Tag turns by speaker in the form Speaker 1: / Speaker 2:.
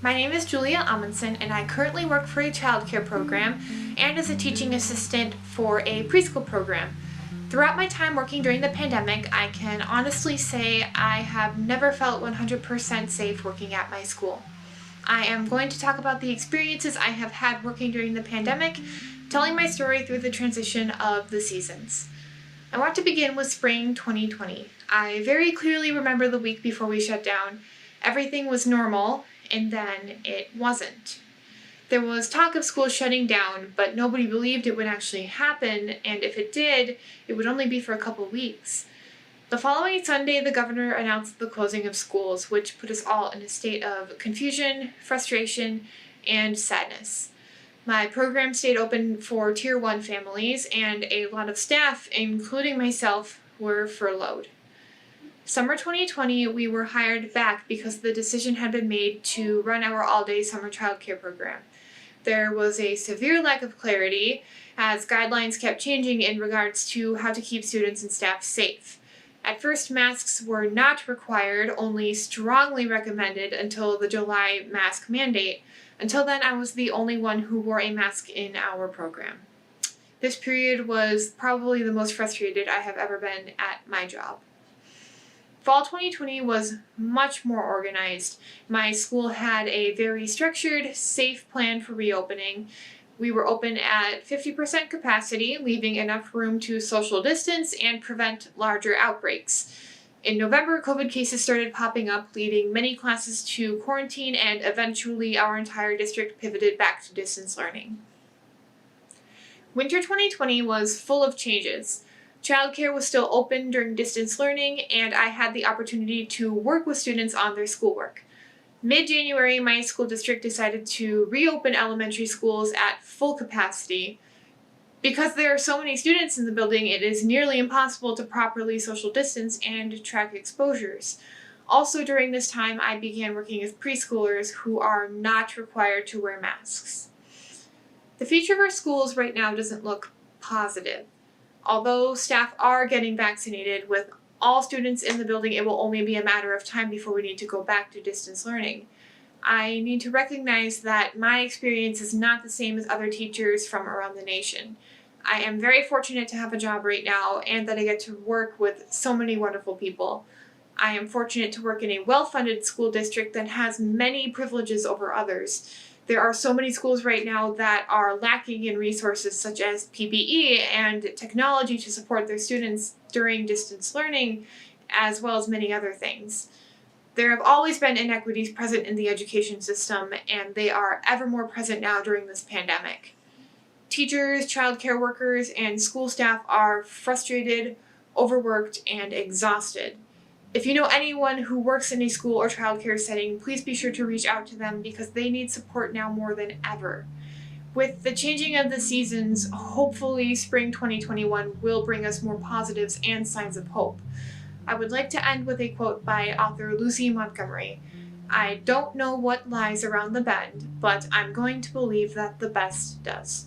Speaker 1: My name is Julia Amundsen, and I currently work for a childcare program and as a teaching assistant for a preschool program. Throughout my time working during the pandemic, I can honestly say I have never felt 100% safe working at my school. I am going to talk about the experiences I have had working during the pandemic, telling my story through the transition of the seasons. I want to begin with spring 2020. I very clearly remember the week before we shut down. Everything was normal, and then it wasn't. There was talk of schools shutting down, but nobody believed it would actually happen, and if it did, it would only be for a couple weeks. The following Sunday, the governor announced the closing of schools, which put us all in a state of confusion, frustration, and sadness. My program stayed open for Tier 1 families, and a lot of staff, including myself, were furloughed. Summer 2020, we were hired back because the decision had been made to run our all-day summer childcare program. There was a severe lack of clarity as guidelines kept changing in regards to how to keep students and staff safe. At first, masks were not required, only strongly recommended until the July mask mandate. Until then, I was the only one who wore a mask in our program. This period was probably the most frustrated I have ever been at my job. Fall 2020 was much more organized. My school had a very structured, safe plan for reopening. We were open at 50% capacity, leaving enough room to social distance and prevent larger outbreaks. In November, COVID cases started popping up, leading many classes to quarantine, and eventually our entire district pivoted back to distance learning. Winter 2020 was full of changes. Childcare was still open during distance learning, and I had the opportunity to work with students on their schoolwork. Mid-January, my school district decided to reopen elementary schools at full capacity. Because there are so many students in the building, it is nearly impossible to properly social distance and track exposures. Also during this time, I began working with preschoolers who are not required to wear masks. The future of our schools right now doesn't look positive. Although staff are getting vaccinated, with all students in the building, it will only be a matter of time before we need to go back to distance learning. I need to recognize that my experience is not the same as other teachers from around the nation. I am very fortunate to have a job right now and that I get to work with so many wonderful people. I am fortunate to work in a well-funded school district that has many privileges over others. There are so many schools right now that are lacking in resources such as PPE and technology to support their students during distance learning, as well as many other things. There have always been inequities present in the education system, and they are ever more present now during this pandemic. Teachers, childcare workers, and school staff are frustrated, overworked, and exhausted. If you know anyone who works in a school or childcare setting, please be sure to reach out to them because they need support now more than ever. With the changing of the seasons, hopefully spring 2021 will bring us more positives and signs of hope. I would like to end with a quote by author Lucy Montgomery. "I don't know what lies around the bend, but I'm going to believe that the best does."